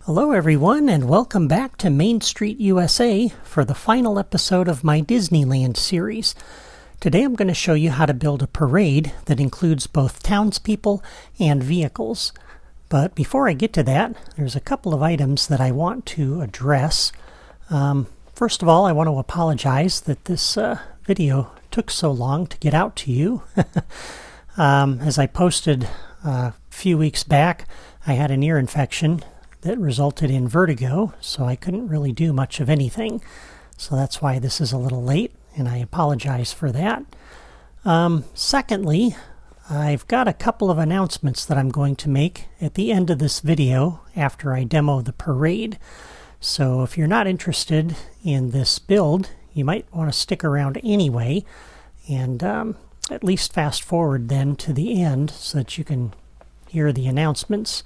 Hello everyone, and welcome back to Main Street USA for the final episode of my Disneyland series. Today I'm going to show you how to build a parade that includes both townspeople and vehicles. But before I get to that, there's a couple of items that I want to address. First of all, I want to apologize that this video took so long to get out to you. As I posted a few weeks back, I had an ear infection that resulted in vertigo, so I couldn't really do much of anything. So that's why this is a little late, and I apologize for that. Secondly, I've got a couple of announcements that I'm going to make at the end of this video after I demo the parade. So if you're not interested in this build, you might want to stick around anyway, and at least fast forward then to the end so that you can hear the announcements.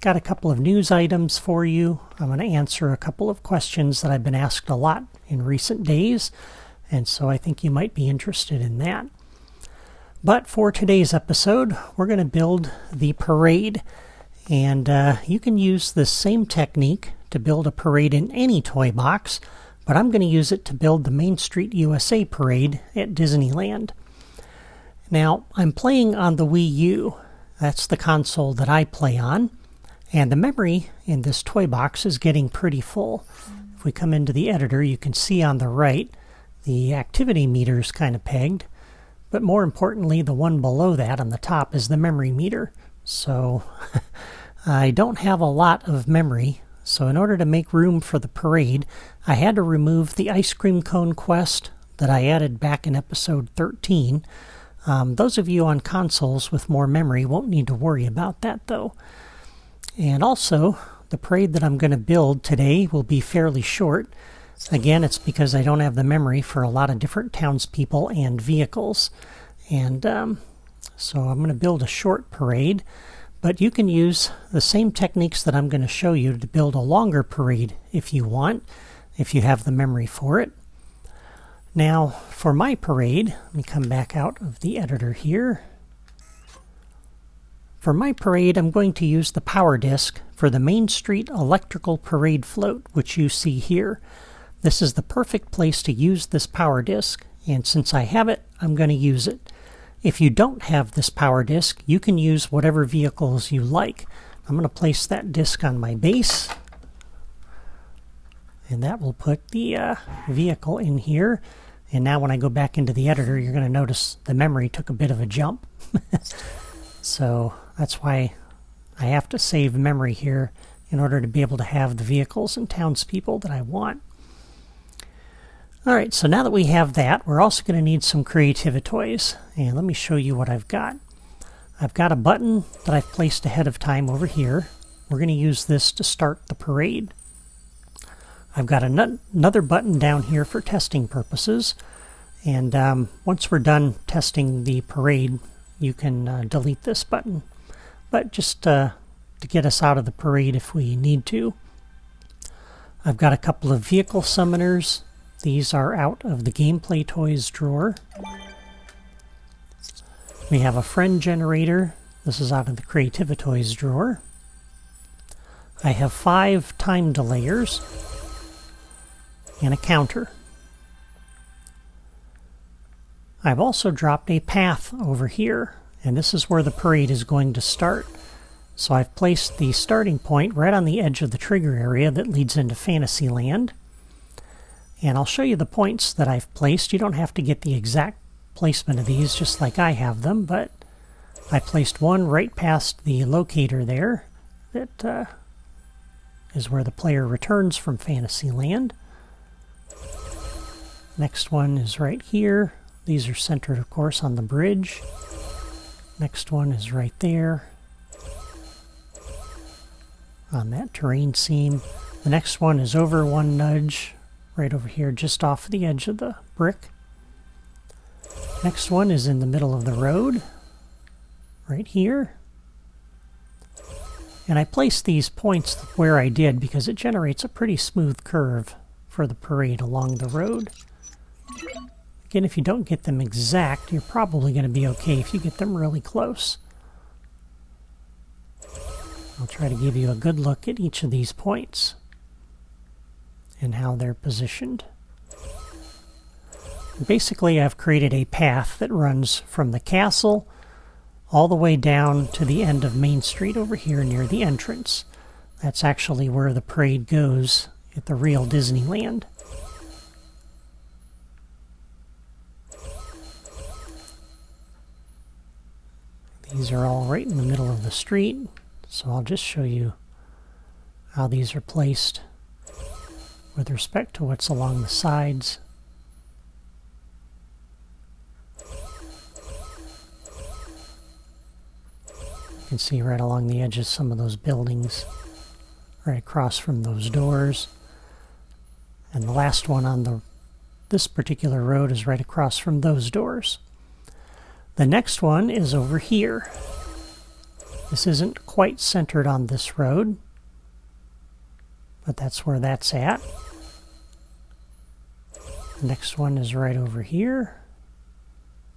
Got a couple of news items for you. I'm going to answer a couple of questions that I've been asked a lot in recent days, and so I think you might be interested in that. But for today's episode, we're going to build the parade, and you can use the same technique to build a parade in any toy box, but I'm going to use it to build the Main Street USA parade at Disneyland. Now, I'm playing on the Wii U. That's the console that I play on. And the memory in this toy box is getting pretty full. If we come into the editor, you can see on the right the activity meter is kind of pegged. But more importantly, the one below that on the top is the memory meter. So I don't have a lot of memory. So in order to make room for the parade, I had to remove the ice cream cone quest that I added back in episode 13. Those of you on consoles with more memory won't need to worry about that though. And also, the parade that I'm going to build today will be fairly short. Again, it's because I don't have the memory for a lot of different townspeople and vehicles. And so I'm going to build a short parade. But you can use the same techniques that I'm going to show you to build a longer parade if you want, if you have the memory for it. Now, for my parade, let me come back out of the editor here. For my parade, I'm going to use the power disc for the Main Street Electrical Parade Float, which you see here. This is the perfect place to use this power disc, and since I have it, I'm going to use it. If you don't have this power disc, you can use whatever vehicles you like. I'm going to place that disc on my base, and that will put the vehicle in here. And now when I go back into the editor, you're going to notice the memory took a bit of a jump. So that's why I have to save memory here in order to be able to have the vehicles and townspeople that I want. Alright, so now that we have that, we're also going to need some creativity toys. And let me show you what I've got. I've got a button that I've placed ahead of time over here. We're going to use this to start the parade. I've got another button down here for testing purposes. And once we're done testing the parade, you can delete this button. But just to get us out of the parade if we need to. I've got a couple of vehicle summoners. These are out of the Gameplay Toys drawer. We have a friend generator. This is out of the Creativity Toys drawer. I have 5 time delayers and a counter. I've also dropped a path over here, and this is where the parade is going to start. So I've placed the starting point right on the edge of the trigger area that leads into Fantasyland. And I'll show you the points that I've placed. You don't have to get the exact placement of these just like I have them, but I placed one right past the locator there that is where the player returns from Fantasyland. Next one is right here. These are centered, of course, on the bridge. Next one is right there on that terrain seam. The next one is over one nudge, right over here, just off the edge of the brick. Next one is in the middle of the road, right here. And I placed these points where I did because it generates a pretty smooth curve for the parade along the road. Again, if you don't get them exact, you're probably going to be okay if you get them really close. I'll try to give you a good look at each of these points and how they're positioned. Basically, I've created a path that runs from the castle all the way down to the end of Main Street over here near the entrance. That's actually where the parade goes at the real Disneyland. These are all right in the middle of the street, so I'll just show you how these are placed with respect to what's along the sides. You can see right along the edges some of those buildings, right across from those doors. And the last one on this particular road is right across from those doors. The next one is over here. This isn't quite centered on this road, but that's where that's at. The next one is right over here,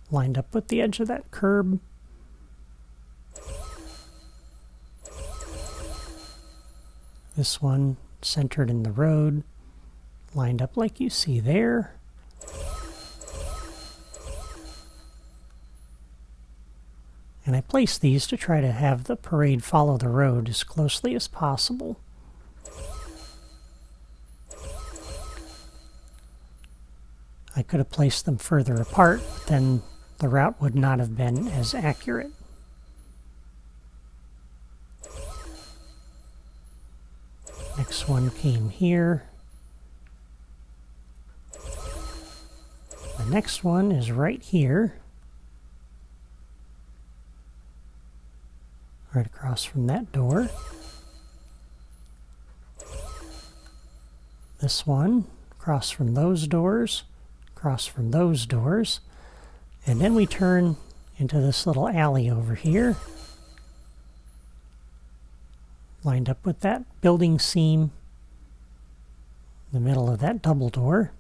lined up with the edge of that curb. This one centered in the road, lined up like you see there. And I place these to try to have the parade follow the road as closely as possible. I could have placed them further apart, but then the route would not have been as accurate. Next one came here. The next one is right here. Right across from that door. This one across from those doors, across from those doors. And then we turn into this little alley over here, lined up with that building seam in the middle of that double door.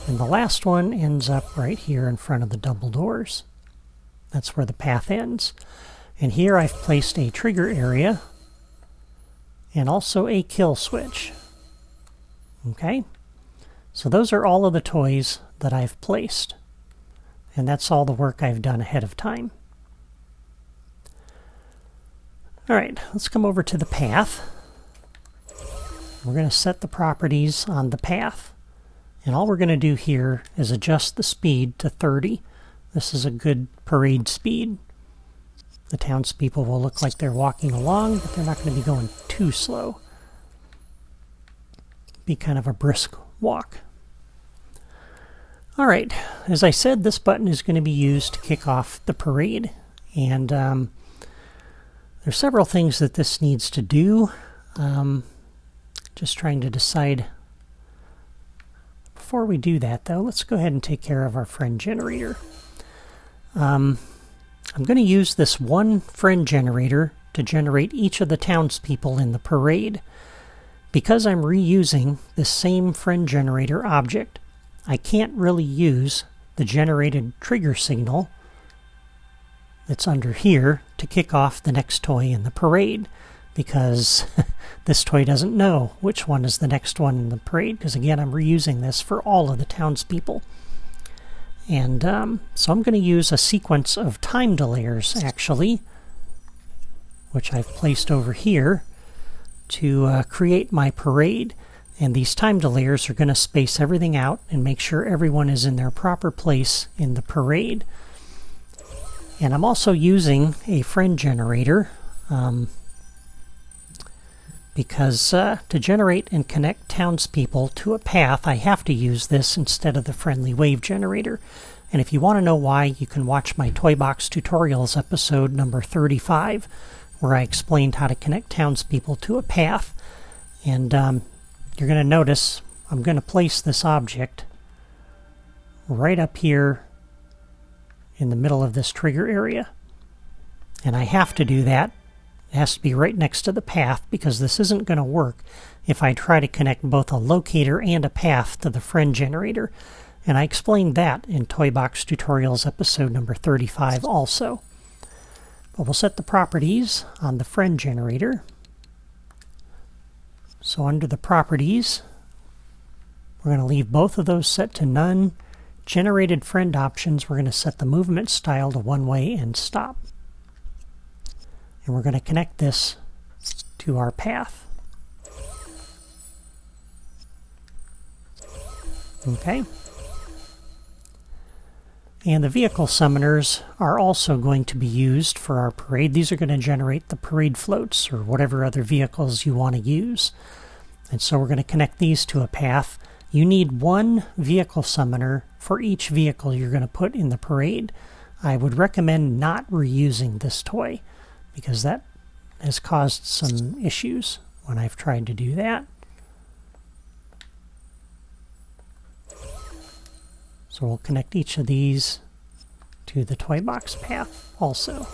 And the last one ends up right here in front of the double doors. That's where the path ends. And here I've placed a trigger area and also a kill switch. Okay? So those are all of the toys that I've placed. And that's all the work I've done ahead of time. Alright, let's come over to the path. We're going to set the properties on the path. And all we're going to do here is adjust the speed to 30. This is a good parade speed. The townspeople will look like they're walking along, but they're not going to be going too slow. Be kind of a brisk walk. Alright, as I said, this button is going to be used to kick off the parade. And there's several things that this needs to do. Just trying to decide. Before we do that, though, let's go ahead and take care of our friend generator. I'm going to use this one friend generator to generate each of the townspeople in the parade. Because I'm reusing the same friend generator object, I can't really use the generated trigger signal that's under here to kick off the next toy in the parade, because this toy doesn't know which one is the next one in the parade, because again, I'm reusing this for all of the townspeople. And so I'm going to use a sequence of time delayers, actually, which I've placed over here to create my parade. And these time delayers are going to space everything out and make sure everyone is in their proper place in the parade. And I'm also using a friend generator because to generate and connect townspeople to a path, I have to use this instead of the friendly wave generator. And if you want to know why, you can watch my Toy Box Tutorials episode number 35, where I explained how to connect townspeople to a path. And you're going to notice I'm going to place this object right up here in the middle of this trigger area. And I have to do that. It has to be right next to the path, because this isn't going to work if I try to connect both a locator and a path to the friend generator. And I explained that in Toy Box Tutorials episode number 35 also. But we'll set the properties on the friend generator. So under the properties, we're going to leave both of those set to none. Generated friend options, we're going to set the movement style to one way and stop. And we're going to connect this to our path. Okay. And the vehicle summoners are also going to be used for our parade. These are going to generate the parade floats or whatever other vehicles you want to use. And so we're going to connect these to a path. You need one vehicle summoner for each vehicle you're going to put in the parade. I would recommend not reusing this toy because that has caused some issues when I've tried to do that. So we'll connect each of these to the toy box path also.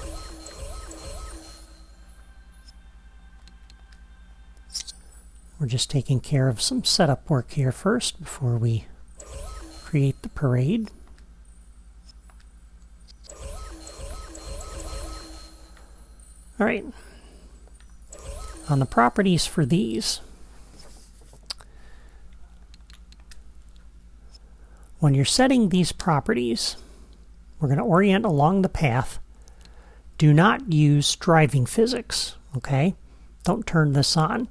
We're just taking care of some setup work here first before we create the parade. All right. On the properties for these, when you're setting these properties, we're going to orient along the path. Do not use driving physics, okay? Don't turn this on.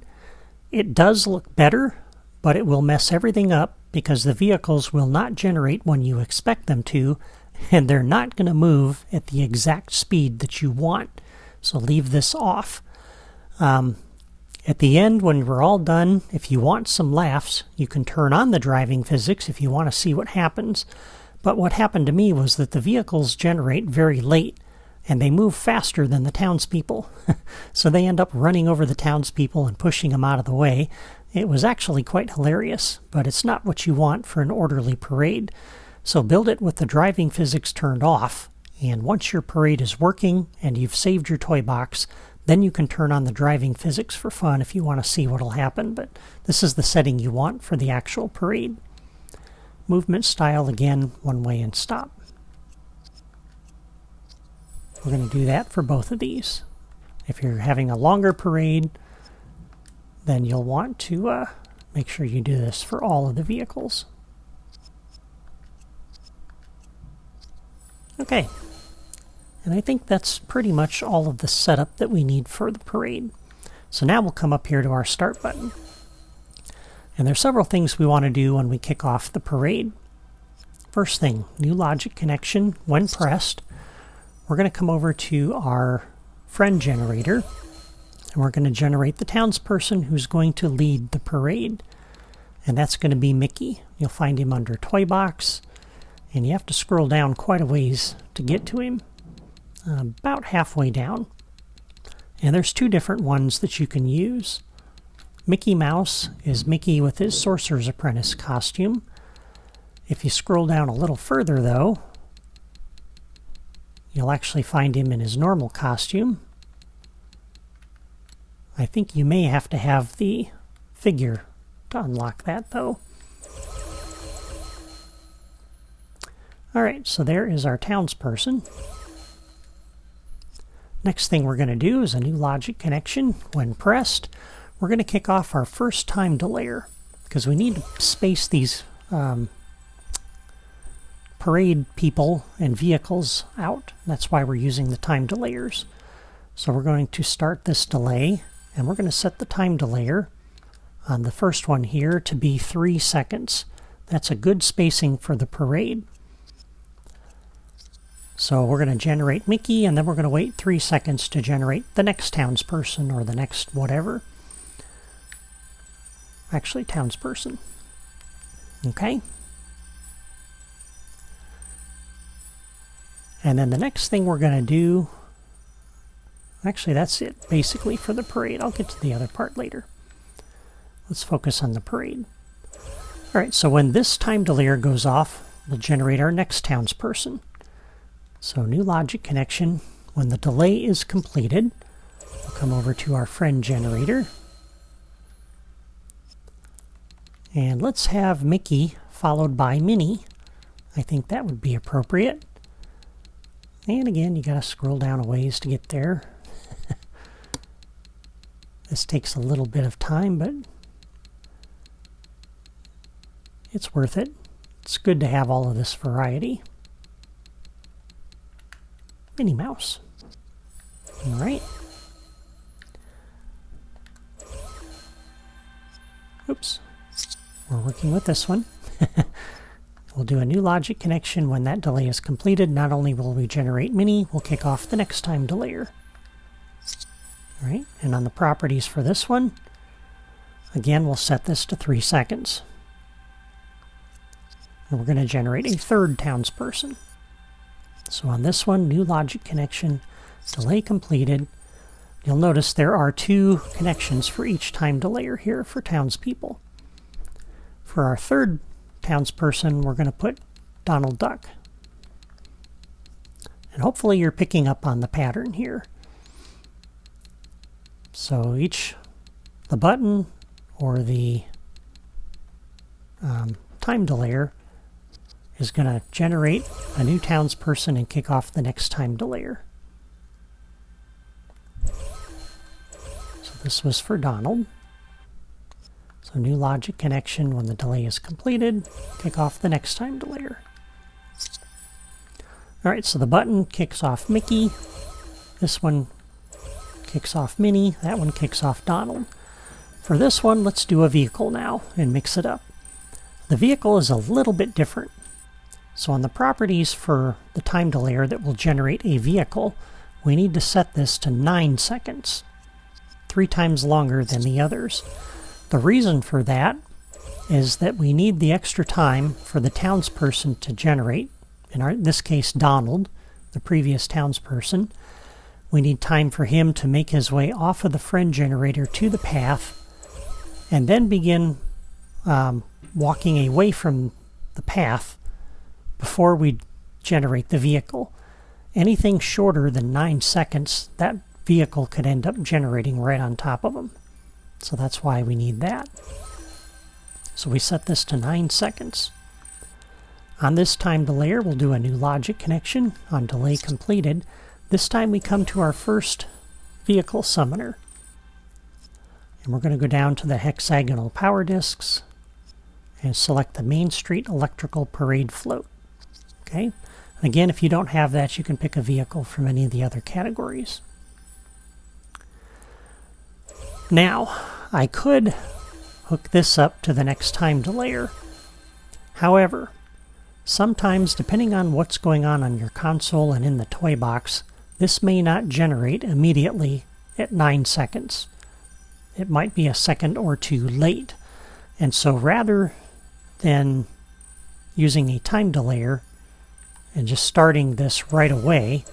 It does look better, but it will mess everything up because the vehicles will not generate when you expect them to, and they're not going to move at the exact speed that you want. So leave this off. At the end, when we're all done, if you want some laughs, you can turn on the driving physics if you want to see what happens. But what happened to me was that the vehicles generate very late, and they move faster than the townspeople. So they end up running over the townspeople and pushing them out of the way. It was actually quite hilarious, but it's not what you want for an orderly parade. So build it with the driving physics turned off, and once your parade is working and you've saved your toy box, then you can turn on the driving physics for fun if you want to see what will happen, but this is the setting you want for the actual parade. Movement style, again, one way and stop. We're going to do that for both of these. If you're having a longer parade, then you'll want to make sure you do this for all of the vehicles. Okay. And I think that's pretty much all of the setup that we need for the parade. So now we'll come up here to our start button. And there's several things we want to do when we kick off the parade. First thing, new logic connection. When pressed, we're going to come over to our friend generator, and we're going to generate the townsperson who's going to lead the parade. And that's going to be Mickey. You'll find him under Toy Box, and you have to scroll down quite a ways to get to him. About halfway down. And there's two different ones that you can use. Mickey Mouse is Mickey with his Sorcerer's Apprentice costume. If you scroll down a little further, though, you'll actually find him in his normal costume. I think you may have to have the figure to unlock that, though. Alright, so there is our townsperson. Next thing we're going to do is a new logic connection. When pressed, we're going to kick off our first time delayer because we need to space these parade people and vehicles out. That's why we're using the time delayers. So we're going to start this delay, and we're going to set the time delayer on the first one here to be 3 seconds. That's a good spacing for the parade. So we're going to generate Mickey, and then we're going to wait 3 seconds to generate the next townsperson or the next whatever. Actually, townsperson. Okay. And then the next thing we're going to do, actually that's it basically for the parade. I'll get to the other part later. Let's focus on the parade. Alright, so when this time delayer goes off, we'll generate our next townsperson. So new logic connection. When the delay is completed, we'll come over to our friend generator. And let's have Mickey followed by Minnie. I think that would be appropriate. And again, you gotta scroll down a ways to get there. This takes a little bit of time, but it's worth it. It's good to have all of this variety. Minnie Mouse. All right. Oops. We're working with this one. We'll do a new logic connection when that delay is completed. Not only will we generate Minnie, we'll kick off the next time delayer. All right, and on the properties for this one, again, we'll set this to 3 seconds. And we're going to generate a third townsperson. So on this one, new logic connection, delay completed. You'll notice there are 2 connections for each time delayer here for townspeople. For our third townsperson, we're going to put Donald Duck. And hopefully you're picking up on the pattern here. So the button or the time delayer is going to generate a new townsperson and kick off the next time delayer. So this was for Donald. So new logic connection when the delay is completed, kick off the next time delayer. Alright, so the button kicks off Mickey. This one kicks off Minnie. That one kicks off Donald. For this one, let's do a vehicle now and mix it up. The vehicle is a little bit different. So on the properties for the time delayer that will generate a vehicle, we need to set this to 9 seconds, 3 times longer than the others. The reason for that is that we need the extra time for the townsperson to generate, in this case Donald, the previous townsperson. We need time for him to make his way off of the friend generator to the path and then begin walking away from the path before we generate the vehicle. Anything shorter than 9 seconds, that vehicle could end up generating right on top of him. So that's why we need that. So we set this to 9 seconds. On this time delayer, we'll do a new logic connection on delay completed. This time we come to our first vehicle summoner. And we're going to go down to the hexagonal power discs and select the Main Street Electrical Parade Float. Okay? Again, if you don't have that, you can pick a vehicle from any of the other categories. Now, I could hook this up to the next time delayer. However, sometimes, depending on what's going on your console and in the toy box, this may not generate immediately at 9 seconds. It might be a second or 2 late. And so rather than using a time delayer and just starting this right away,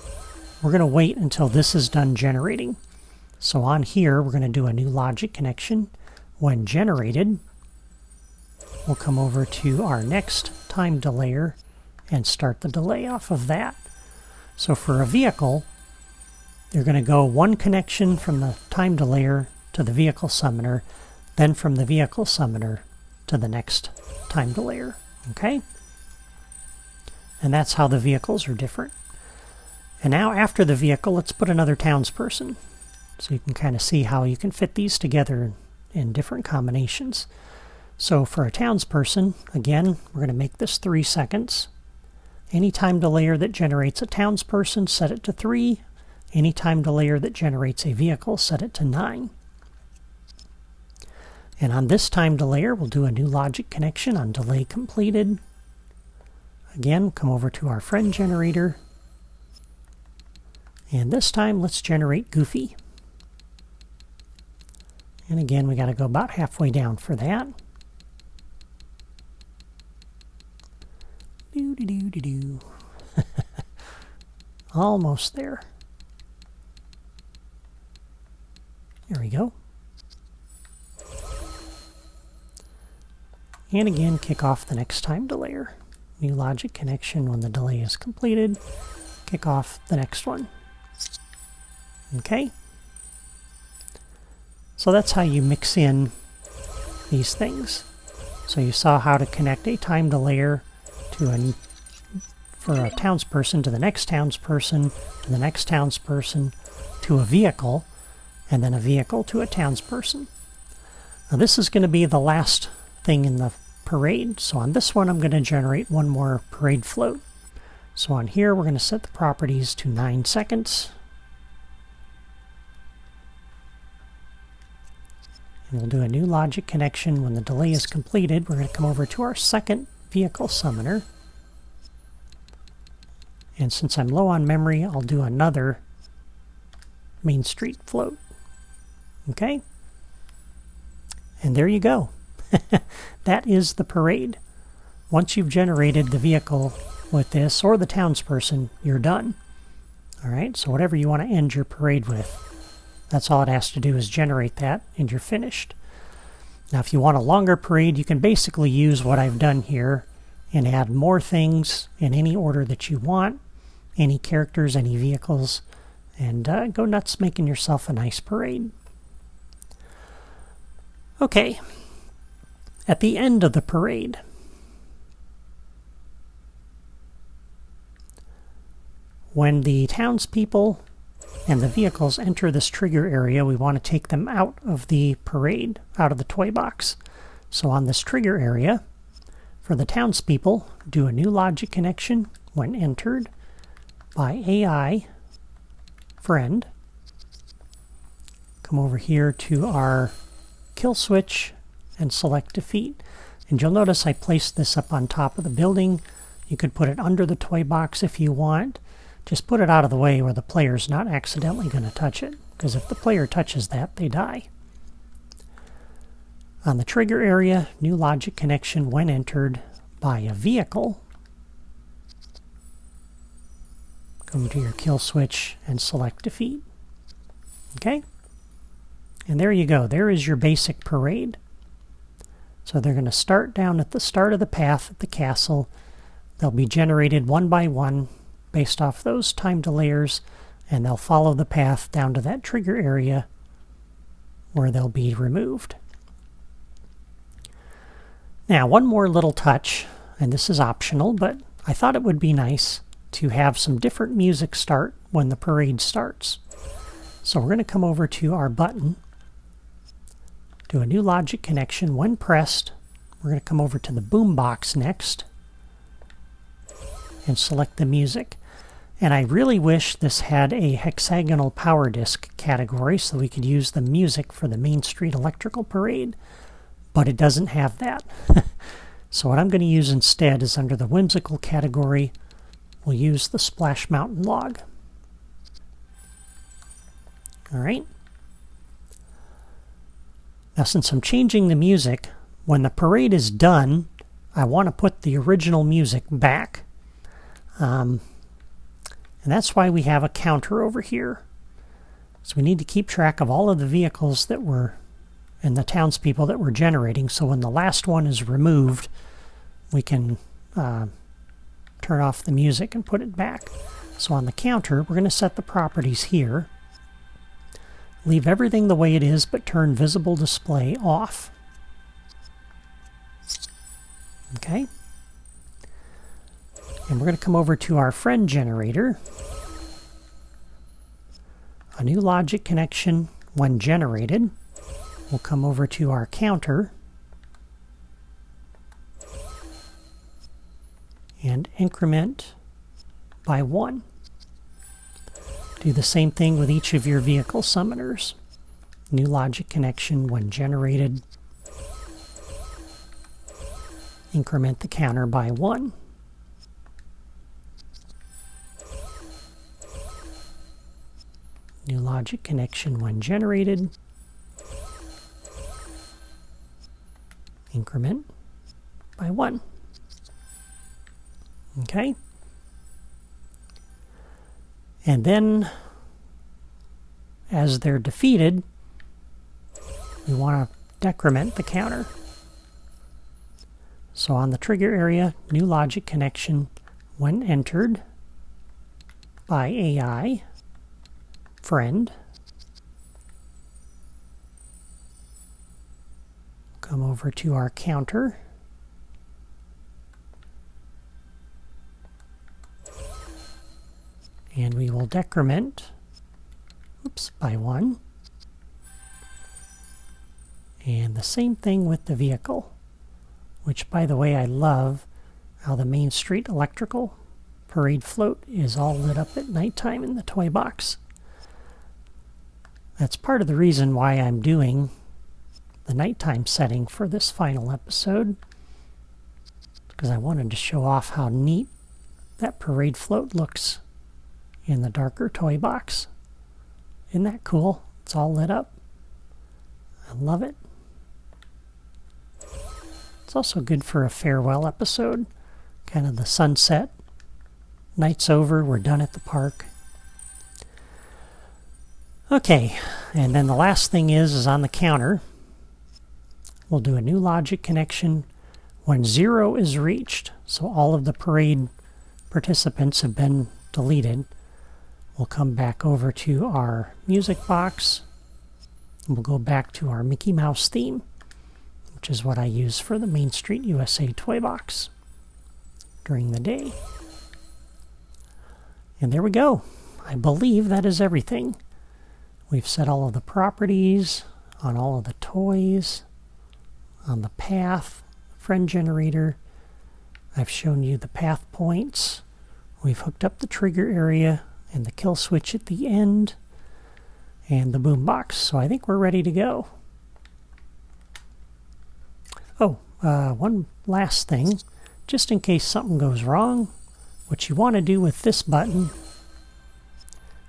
we're going to wait until this is done generating. So on here, we're going to do a new logic connection. When generated, we'll come over to our next time delayer and start the delay off of that. So for a vehicle, you're going to go 1 connection from the time delayer to the vehicle summoner, then from the vehicle summoner to the next time delayer. Okay? And that's how the vehicles are different. And now after the vehicle, let's put another townsperson. So you can kind of see how you can fit these together in different combinations. So for a townsperson, again, we're going to make this 3 seconds. Any time delayer that generates a townsperson, set it to 3. Any time delayer that generates a vehicle, set it to 9. And on this time delayer, we'll do a new logic connection on delay completed. Again, come over to our friend generator. And this time, let's generate Goofy. And again, we got to go about halfway down for that. Do-do-do-do-do. Almost there. There we go. And again, kick off the next time delayer. New logic connection when the delay is completed. Kick off the next one. Okay? So that's how you mix in these things. So you saw how to connect a time delayer to a for a townsperson to the next townsperson to the next townsperson to a vehicle, and then a vehicle to a townsperson. Now this is going to be the last thing in the parade. So on this one, I'm going to generate one more parade float. So on here, we're going to set the properties to 9 seconds. And we'll do a new logic connection. When the delay is completed, we're going to come over to our second vehicle summoner. And since I'm low on memory, I'll do another Main Street float. Okay? And there you go. That is the parade. Once you've generated the vehicle with this, or the townsperson, you're done. Alright, so whatever you want to end your parade with, that's all it has to do is generate that, and you're finished. Now if you want a longer parade, you can basically use what I've done here and add more things in any order that you want, any characters, any vehicles, and go nuts making yourself a nice parade. Okay, at the end of the parade, when the townspeople and the vehicles enter this trigger area, we want to take them out of the parade, out of the toy box. So on this trigger area, for the townspeople, do a new logic connection when entered by AI friend. Come over here to our kill switch and select defeat. And you'll notice I placed this up on top of the building. You could put it under the toy box if you want. Just put it out of the way where the player's not accidentally going to touch it, because if the player touches that, they die. On the trigger area, new logic connection when entered by a vehicle. Come to your kill switch and select defeat. Okay? And there you go. There is your basic parade. So they're going to start down at the start of the path at the castle. They'll be generated one by one based off those timed layers, and they'll follow the path down to that trigger area where they'll be removed. Now, one more little touch, and this is optional, but I thought it would be nice to have some different music start when the parade starts. So we're going to come over to our button, do a new logic connection. When pressed, we're going to come over to the boom box next and select the music. And I really wish this had a hexagonal power disc category so we could use the music for the Main Street Electrical Parade, but it doesn't have that. So what I'm going to use instead is under the whimsical category, we'll use the Splash Mountain log. Alright. Now since I'm changing the music, when the parade is done, I want to put the original music back. And that's why we have a counter over here. So we need to keep track of all of the vehicles that were, and the townspeople that we're generating. So when the last one is removed, we can turn off the music and put it back. So on the counter, we're going to set the properties here. Leave everything the way it is, but turn visible display off. Okay. And we're going to come over to our friend generator. A new logic connection when generated. We'll come over to our counter and increment by 1. Do the same thing with each of your vehicle summoners. New logic connection when generated. Increment the counter by 1. New logic connection when generated. Increment by 1. Okay? And then, as they're defeated, we want to decrement the counter. So on the trigger area, new logic connection when entered by AI friend. Come over to our counter. And we will decrement, by 1. And the same thing with the vehicle, which, by the way, I love how the Main Street Electrical Parade float is all lit up at nighttime in the toy box. That's part of the reason why I'm doing the nighttime setting for this final episode, because I wanted to show off how neat that parade float looks in the darker toy box. Isn't that cool? It's all lit up. I love it. It's also good for a farewell episode, kind of the sunset. Night's over, we're done at the park. Okay, and then the last thing is on the counter. We'll do a new logic connection when 0 is reached. So all of the parade participants have been deleted. We'll come back over to our music box. And we'll go back to our Mickey Mouse theme, which is what I use for the Main Street USA toy box during the day. And there we go. I believe that is everything. We've set all of the properties on all of the toys, on the path, friend generator. I've shown you the path points. We've hooked up the trigger area and the kill switch at the end and the boombox. So I think we're ready to go. Oh, one last thing, just in case something goes wrong. What you want to do with this button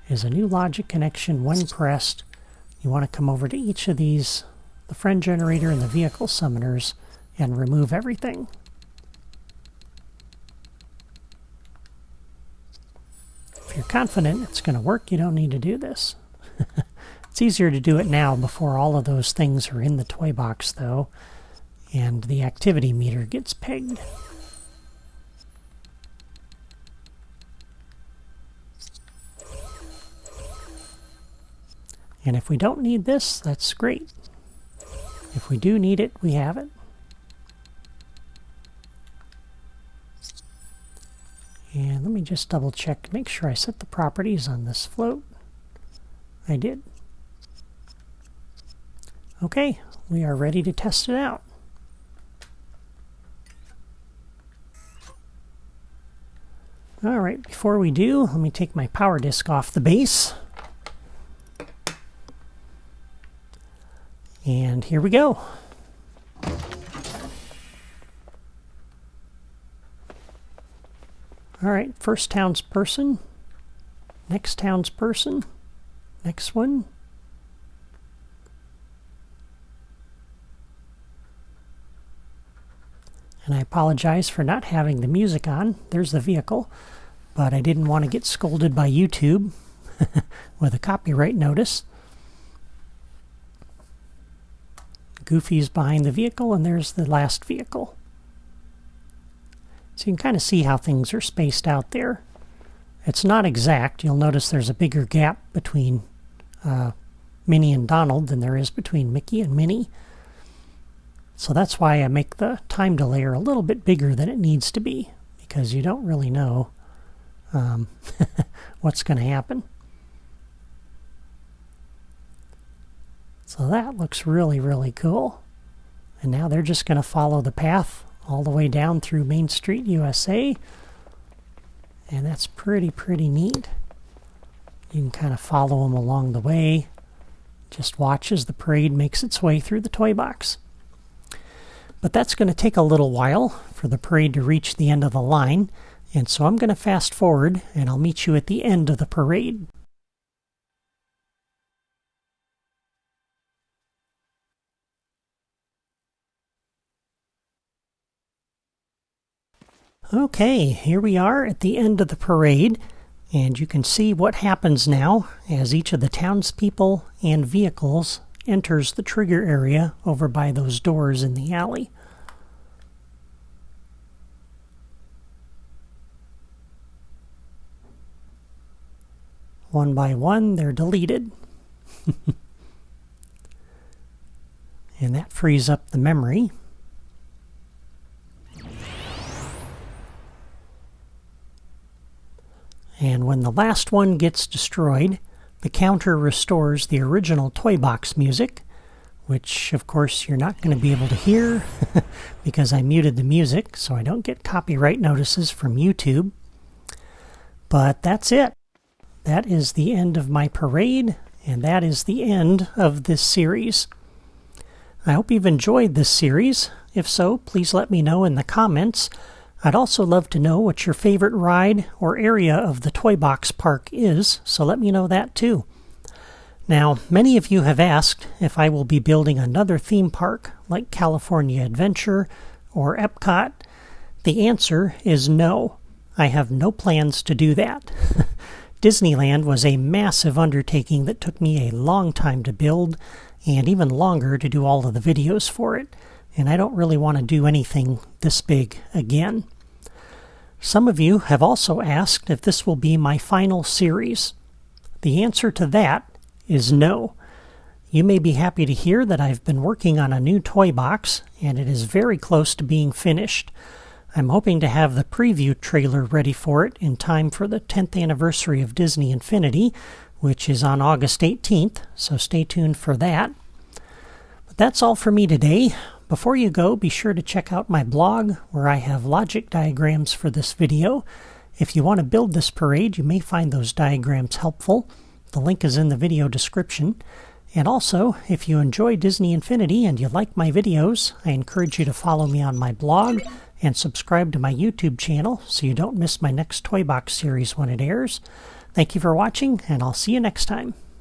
is a new logic connection when pressed. You want to come over to each of these, the friend generator and the vehicle summoners, and remove everything. If you're confident it's going to work, you don't need to do this. It's easier to do it now before all of those things are in the toy box, though, and the activity meter gets pegged. And if we don't need this, that's great. If we do need it, we have it. And let me just double check, make sure I set the properties on this float. I did. Okay, we are ready to test it out. All right, before we do, let me take my power disc off the base. And here we go. All right, first townsperson, next townsperson, next one. And I apologize for not having the music on. There's the vehicle, but I didn't want to get scolded by YouTube with a copyright notice. Goofy's behind the vehicle, and there's the last vehicle. So you can kind of see how things are spaced out there. It's not exact. You'll notice there's a bigger gap between Minnie and Donald than there is between Mickey and Minnie. So that's why I make the time delay a little bit bigger than it needs to be, because you don't really know what's going to happen. So that looks really, really cool. And now they're just going to follow the path all the way down through Main Street USA. And that's pretty neat. You can kind of follow them along the way. Just watch as the parade makes its way through the toy box. But that's going to take a little while for the parade to reach the end of the line. And so I'm going to fast forward, and I'll meet you at the end of the parade. Okay, here we are at the end of the parade, and you can see what happens now as each of the townspeople and vehicles enters the trigger area over by those doors in the alley. One by one, they're deleted. And that frees up the memory. And when the last one gets destroyed, the counter restores the original toy box music, which of course you're not going to be able to hear because I muted the music so I don't get copyright notices from YouTube. But that's it. That is the end of my parade, and that is the end of this series. I hope you've enjoyed this series. If so, please let me know in the comments. I'd also love to know what your favorite ride or area of the Toy Box Park is, so let me know that too. Now, many of you have asked if I will be building another theme park like California Adventure or Epcot. The answer is no. I have no plans to do that. Disneyland was a massive undertaking that took me a long time to build, and even longer to do all of the videos for it, and I don't really want to do anything this big again. Some of you have also asked if this will be my final series. The answer to that is no. You may be happy to hear that I've been working on a new toy box, and it is very close to being finished. I'm hoping to have the preview trailer ready for it in time for the 10th anniversary of Disney Infinity, which is on August 18th, so stay tuned for that. But that's all for me today. Before you go, be sure to check out my blog, where I have logic diagrams for this video. If you want to build this parade, you may find those diagrams helpful. The link is in the video description. And also, if you enjoy Disney Infinity and you like my videos, I encourage you to follow me on my blog and subscribe to my YouTube channel so you don't miss my next Toy Box series when it airs. Thank you for watching, and I'll see you next time.